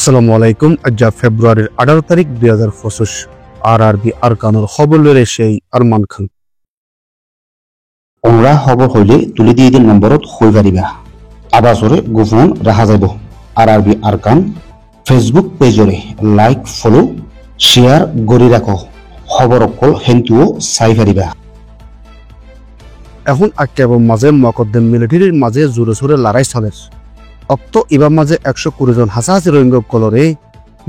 আসসালামু আলাইকুম। আজ ফেব্রুয়ারির 18 তারিখ 2025। আরআরবি আরকানুর খবর লরে সেই আরমান খান। ওমরা খবর হইলে তুলি দিয়ে দিন নম্বরত হই পারিবা। আবাসরে গোপন রাখা যাব। আরআরবি আরকান ফেসবুক পেজরে লাইক ফলো শেয়ার গড়ি রাখো। খবর অকল হেন্তুও চাই পারিবা। এখন আক্কেবর মাঝে মকদ্দেম মিলিটারির মাঝে জোরে সোরে লড়াই চলে। অক্ত ইবার মাঝে 120 জন হাসাহাসি রোহিঙ্গা কলরে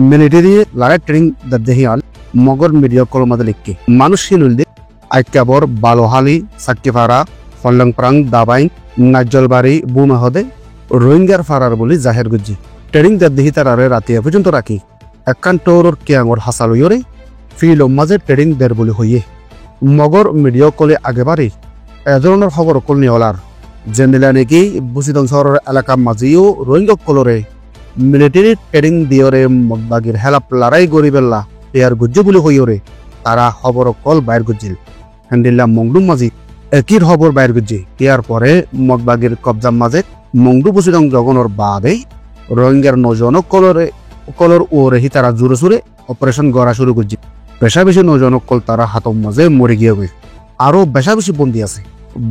মিলিটারি লড়াই ট্রেনিং দেহিয়াল মগর মিডিয়া কল মাঝে লিখকে মানুষ হিনুলদে আক্কেবর বালোহালি সাক্কিফারা ফল্লংপ্রাং দাবাই নাজ্জলবাড়ি বুমাহদে রোহিঙ্গার ফারার বলি জাহের গুজি ট্রেনিং দেহি তারারে রাতিয়া পর্যন্ত রাখি একখান টোরর কেয়াঙর হাসালইরে ফিল মাঝে ট্রেনিং দের বলি হইয়ে মগর মিডিয়া কলে আগেবারে এ ধরনের খবর কল নিয়লার জেনেলা নাকি বুসিদং শহরের এলাকার মাঝেও রোহিঙ্গা কলরে মিলিটারি ট্রেনিং দিয়রে মগবাগির হেলাপ লড়াই গরিবেল্লা পেয়ার গুজ্জু বলি হইরে তারা খবর কল বাইর গুজিল হ্যান্ডিল্লা মংডুম মাঝি একই খবর বাইর গুজি ইয়ার পরে মগবাগির কবজার মাঝে মংডু বুসিদং জগনের বাদে রোহিঙ্গার নজনক কলর ওরে হি তারা জোরে সুরে অপারেশন গড়া শুরু করছি বেশা বেশি নজনক কল তারা হাতম মাঝে মরে গিয়ে গই আরো বেশা বেশি বন্দী আছে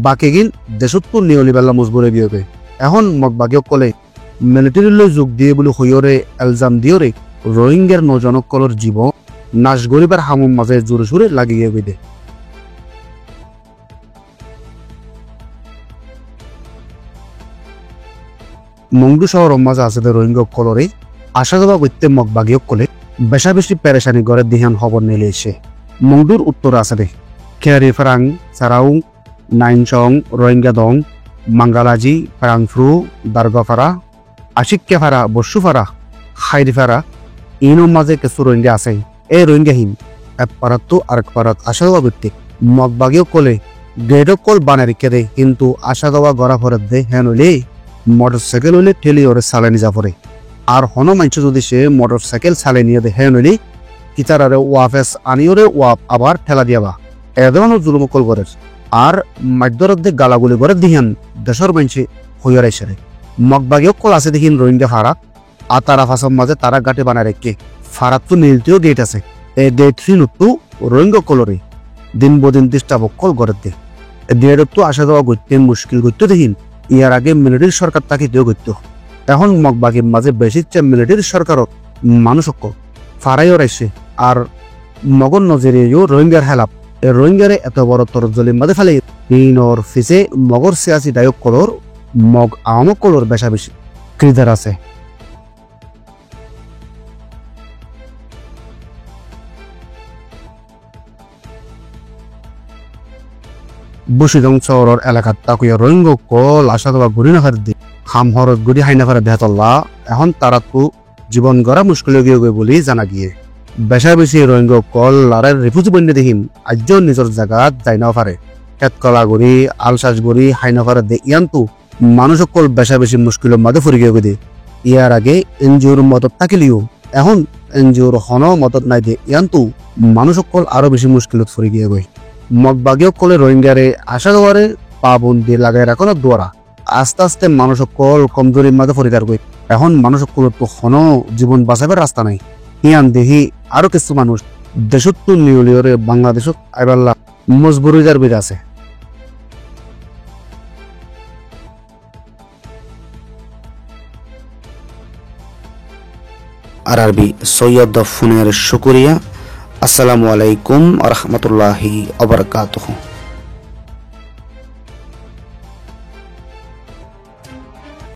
বাকি গিল দেশত্তর নিয়লিবেলা মজবুরে গিয়ে এখন মগবাগীয় কলে মিলিটারিলৈ যোগ দিয়ে বলে হইরে এলজাম দিয়রে রোহিঙ্গার নজনক কলর জীব নাশ গরিবার হামুর মাঝে জোরে সুরে লাগিয়ে গই দে মংডু শহরের মাঝে আছে রোহিঙ্গা কলরে আসা যাওয়া করতে মগবাগীয় কলে বেশা বেশি পেরেশানি করে দিহান খবর নিলে এসে মংডুর উত্তর আছে দে খেয়ারি ফ্রাং সারাউং নাইনচং রোহিঙ্গা দং মাঙ্গালাজি ফ্রাংফ্রু দারগাফারা আশিক্যাফারা বসুফারা খাইরিফারা ইনোর মাঝে কিছু রোহিঙ্গা আছে এই রোহিঙ্গাহীন এক পারাত তো আরেক পারাত আসা যাওয়া করতে মগবাগীয় কলে গেট কল বানায় রেখে দেয় কিন্তু আসা যাওয়া গড়া ফেরত দে হ্যাঁ নইলে মোটর সাইকেল হইলে ঠেলি ওরে সালে নিজা পড়ে আর হন মাঞ্চ যদি সে মোটর সাইকেল সালে নিয়ে দে হ্যাঁ নইলে কিতারারে ওয়াফেস আনিওরে ওয়াপ আবার ঠেলা দিয়াবা এ ধরনের জুলুমকল করে আর মাধ্যরদ্দে গালাগুলি করে দিহান দেশের মানছে হইয়ার এসে মগবাগীয় কল আছে দেখিন রোহিঙ্গা ফারা আর তারা ফাঁসের মাঝে তারা গাটে বানায় রেখে ফারাত তো নীলতেও গেট আছে এই গেট নুটু রোহিঙ্গা কলরে দিন বদিন ডিস্টার্ব কল করে দে ডেট তো আসা যাওয়া করতে মুশকিল করতে দেখিন ইয়ার আগে মিলিটারি সরকার তাকে দেও করতো এখন মগবাগীর মাঝে বেশি মিলিটারি সরকারও মানুষ ফারাইও রাইছে আর মগর নজরিয়েও রোহিঙ্গার হেলাপ রোহিঙ্গারে এত বড় তরজলির মাঝে ফেলে ইনর ফিসে মগর সিয়াসি দায়ক কলর মগ আমক কলর বেশা বেশি ক্রিদার আছে বসিদং শহরের এলাকাত তাকুয়া রোহিঙ্গা কল আসা দেওয়া ঘুরি না ফেরত দিয়ে হাম হরত গুড়ি হাইনা ফেরত দেহাতল্লা এখন তারা তো জীবন গড়া মুশকিল গিয়ে বলে জানা গিয়ে বেশা বেশি রোহিঙ্গা কল লড়াইয়ের রিফিউজি বন্যে দেখিম আজ নিজের জায়গাত যাই না পারে খেতকলা গড়ি আলসাস গড়ি হাইনা ফেরত দে ইয়ান্তু মানুষ কল বেশা বেশি মুশকিলের মাঝে ফুরি গিয়ে দে ইয়ার আগে এনজিওর মদত থাকিলেও এখন এনজিওর হন মদত নাই দে ইয়ান্তু মানুষ কল আরো বেশি মুশকিলত ফুরি গিয়ে গই মগবাগীয় কলে রোহিঙ্গারে আসা যাওয়ারে পা বন্দি লাগাই রাখো দোয়ারা আস্তে আস্তে মানুষ কল কমজোরির মাঝে ফরিদার গই এখন মানুষ কল তো হন জীবন বাঁচাবার রাস্তা নাই ইয়ান দেহি আরো কিছু মানুষ দেশত তো নিউলিয়রে বাংলাদেশত আইবাল্লা মজবুরিজার বির আছে আরআরবি সৈয়দ ফোনের শুকরিয়া। আসসালামু আলাইকুম ওয়া রাহমাতুল্লাহি ওয়া বারাকাতুহু।